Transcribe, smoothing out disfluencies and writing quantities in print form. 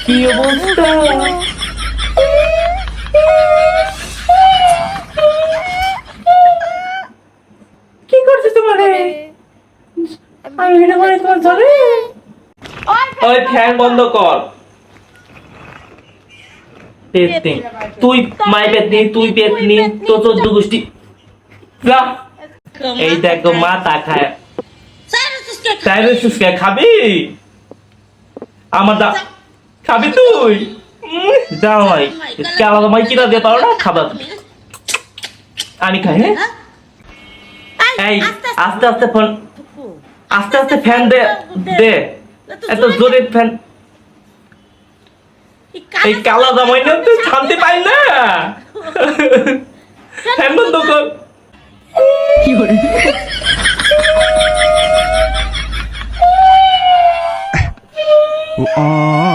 কি অবস্থা? কি করছে তোমারে? আমি এটা করে তোমার ধরে। ওই ফ্যান বন্ধ কর। পেতনি তুই, মাই পেতনি তুই, পেতনি তো 14 গোষ্ঠী। যা, এই দেখ মা তা খায়। চাইলে খাবি? আমার দা খাবি তুই? যা ভাই, আলাদা মাই কিনা দিয়ে পারো না, খাবার আমি খাই। হ্যাঁ, এই আস্তে আস্তে ফোন, আস্তে আস্তে ফ্যান দে দে, এত জোরে ফ্যান। এই কালা জামাই না তুই শান্তি পাই না। ফ্যান বন্ধ কর। Oh